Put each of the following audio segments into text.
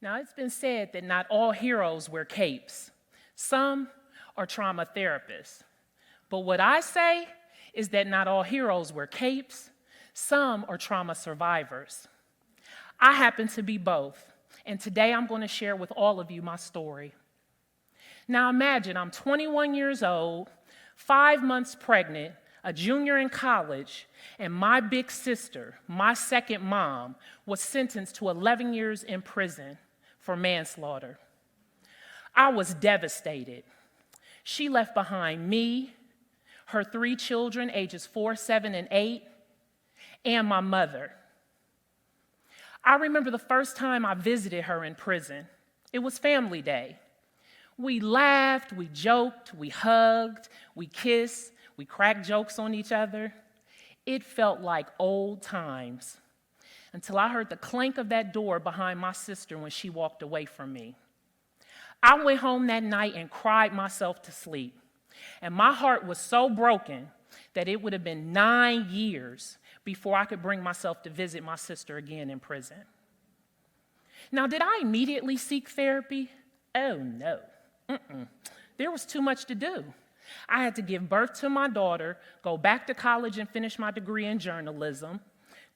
Now, it's been said that not all heroes wear capes. Some are trauma therapists. But what I say is that not all heroes wear capes. Some are trauma survivors. I happen to be both, and today I'm going to share with all of you my story. Now imagine I'm 21 years old, 5 months pregnant, a junior in college, and my big sister, my second mom, was sentenced to 11 years in prison for manslaughter. I was devastated. She left behind me, her 3 children, ages 4, 7, and 8, and my mother. I remember the first time I visited her in prison. It was family day. We laughed, we joked, we hugged, we kissed, we cracked jokes on each other. It felt like old times until I heard the clank of that door behind my sister when she walked away from me. I went home that night and cried myself to sleep. And my heart was so broken that it would have been 9 years before I could bring myself to visit my sister again in prison. Now, did I immediately seek therapy? Oh, no. There was too much to do. I had to give birth to my daughter, go back to college and finish my degree in journalism,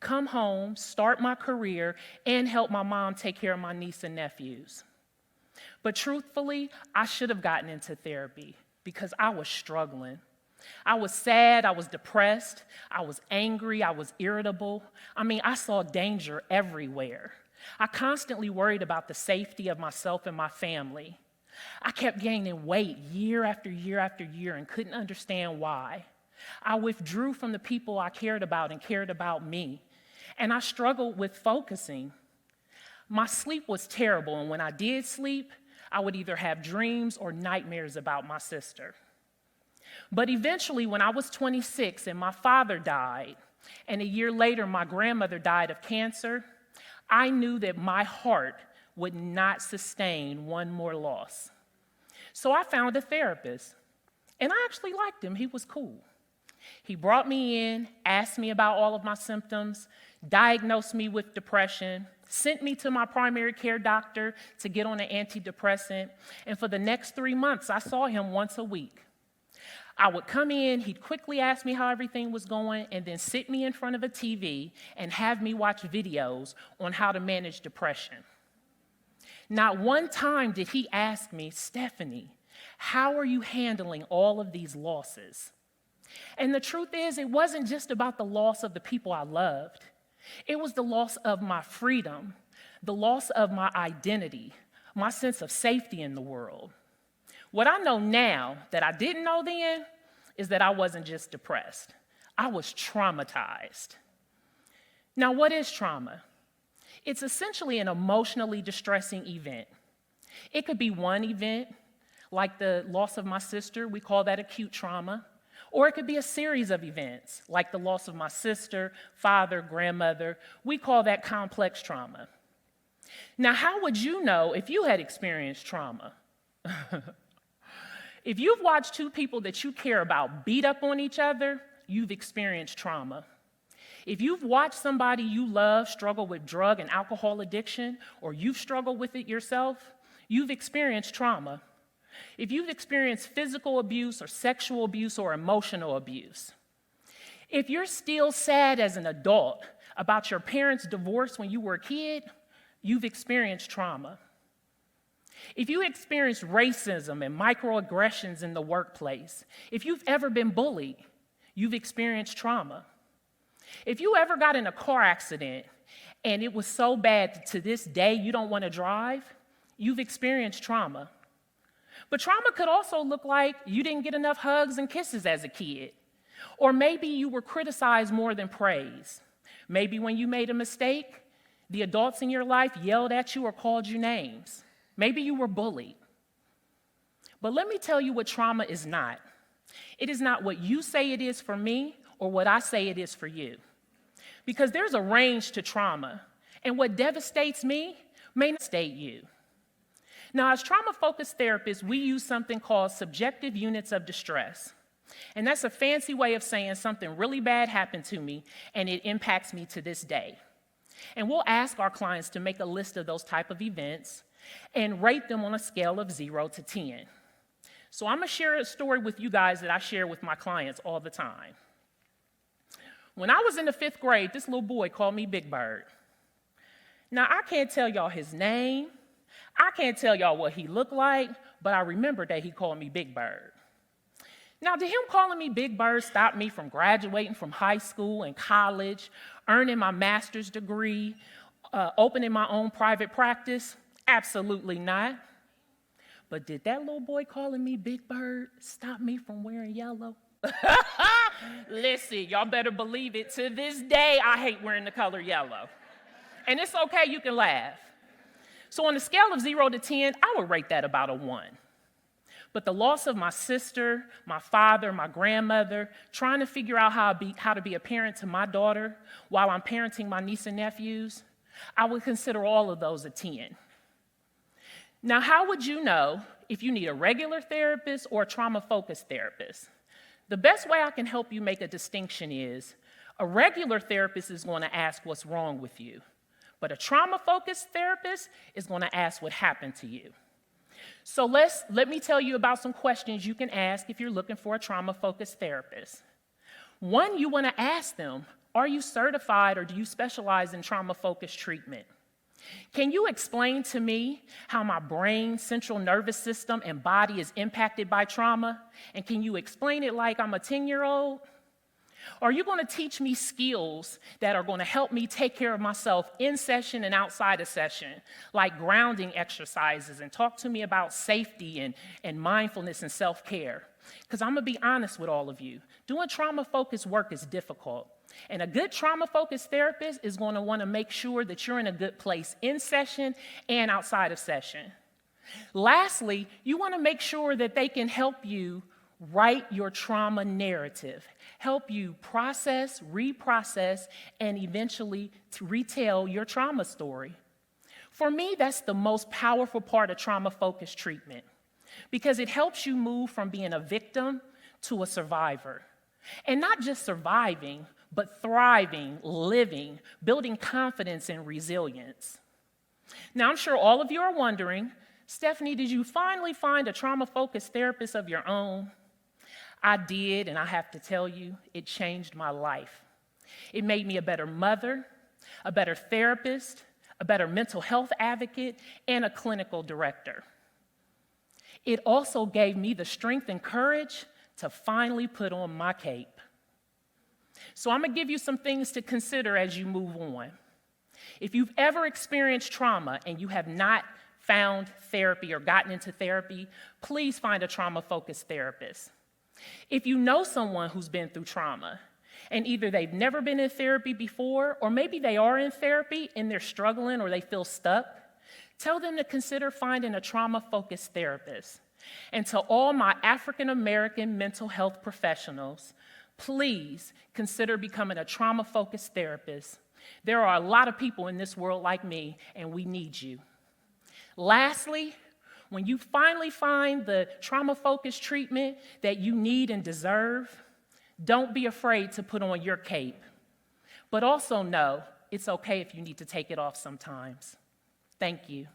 come home, start my career, and help my mom take care of my niece and nephews. But truthfully, I should have gotten into therapy because I was struggling. I was sad, I was depressed, I was angry, I was irritable. I saw danger everywhere. I constantly worried about the safety of myself and my family. I kept gaining weight year after year after year and couldn't understand why. I withdrew from the people I cared about and cared about me, and I struggled with focusing. My sleep was terrible, and when I did sleep, I would either have dreams or nightmares about my sister. But eventually, when I was 26 and my father died, and a year later my grandmother died of cancer, I knew that my heart would not sustain one more loss. So I found a therapist, and I actually liked him. He was cool. He brought me in, asked me about all of my symptoms, diagnosed me with depression, sent me to my primary care doctor to get on an antidepressant, and for the next 3 months, I saw him once a week. I would come in, he'd quickly ask me how everything was going, and then sit me in front of a TV and have me watch videos on how to manage depression. Not one time did he ask me, Stephanie, how are you handling all of these losses? And the truth is, it wasn't just about the loss of the people I loved. It was the loss of my freedom, the loss of my identity, my sense of safety in the world. What I know now that I didn't know then is that I wasn't just depressed. I was traumatized. Now, what is trauma? It's essentially an emotionally distressing event. It could be one event, like the loss of my sister, we call that acute trauma, or it could be a series of events, like the loss of my sister, father, grandmother. We call that complex trauma. Now, how would you know if you had experienced trauma? If you've watched 2 people that you care about beat up on each other, you've experienced trauma. If you've watched somebody you love struggle with drug and alcohol addiction, or you've struggled with it yourself, you've experienced trauma. If you've experienced physical abuse or sexual abuse or emotional abuse, if you're still sad as an adult about your parents' divorce when you were a kid, you've experienced trauma. If you experienced racism and microaggressions in the workplace, if you've ever been bullied, you've experienced trauma. If you ever got in a car accident and it was so bad that to this day you don't want to drive, you've experienced trauma. But trauma could also look like you didn't get enough hugs and kisses as a kid. Or maybe you were criticized more than praised. Maybe when you made a mistake, the adults in your life yelled at you or called you names. Maybe you were bullied. But let me tell you what trauma is not. It is not what you say it is for me or what I say it is for you. Because there's a range to trauma, and what devastates me may not devastate you. Now, as trauma-focused therapists, we use something called subjective units of distress. And that's a fancy way of saying something really bad happened to me, and it impacts me to this day. And we'll ask our clients to make a list of those type of events and rate them on a scale of 0 to 10. So I'm going to share a story with you guys that I share with my clients all the time. When I was in the 5th grade, this little boy called me Big Bird. Now, I can't tell y'all his name. I can't tell y'all what he looked like, but I remember that he called me Big Bird. Now, did him calling me Big Bird stop me from graduating from high school and college, earning my master's degree, opening my own private practice? Absolutely not. But did that little boy calling me Big Bird stop me from wearing yellow? Listen, y'all better believe it. To this day, I hate wearing the color yellow. And it's okay, you can laugh. So on a scale of 0 to 10, I would rate that about a 1. But the loss of my sister, my father, my grandmother, trying to figure out how to be a parent to my daughter while I'm parenting my niece and nephews, I would consider all of those a 10. Now, how would you know if you need a regular therapist or a trauma-focused therapist? The best way I can help you make a distinction is a regular therapist is going to ask what's wrong with you, but a trauma-focused therapist is going to ask what happened to you. So let me tell you about some questions you can ask if you're looking for a trauma-focused therapist. One, you want to ask them, are you certified or do you specialize in trauma-focused treatment? Can you explain to me how my brain, central nervous system, and body is impacted by trauma? And can you explain it like I'm a 10-year-old? Are you going to teach me skills that are going to help me take care of myself in session and outside of session, like grounding exercises, and talk to me about safety and mindfulness and self-care? Because I'm going to be honest with all of you. Doing trauma-focused work is difficult. And a good trauma-focused therapist is going to want to make sure that you're in a good place in session and outside of session. Lastly, you want to make sure that they can help you write your trauma narrative, help you process, reprocess, and eventually to retell your trauma story. For me, that's the most powerful part of trauma-focused treatment because it helps you move from being a victim to a survivor. And not just surviving, but thriving, living, building confidence and resilience. Now, I'm sure all of you are wondering, Stephanie, did you finally find a trauma-focused therapist of your own? I did, and I have to tell you, it changed my life. It made me a better mother, a better therapist, a better mental health advocate, and a clinical director. It also gave me the strength and courage to finally put on my cape. So I'm going to give you some things to consider as you move on. If you've ever experienced trauma and you have not found therapy or gotten into therapy, please find a trauma-focused therapist. If you know someone who's been through trauma, and either they've never been in therapy before, or maybe they are in therapy and they're struggling or they feel stuck, tell them to consider finding a trauma-focused therapist. And to all my African-American mental health professionals, please consider becoming a trauma-focused therapist. There are a lot of people in this world like me, and we need you. Lastly, when you finally find the trauma-focused treatment that you need and deserve, don't be afraid to put on your cape. But also know it's okay if you need to take it off sometimes. Thank you.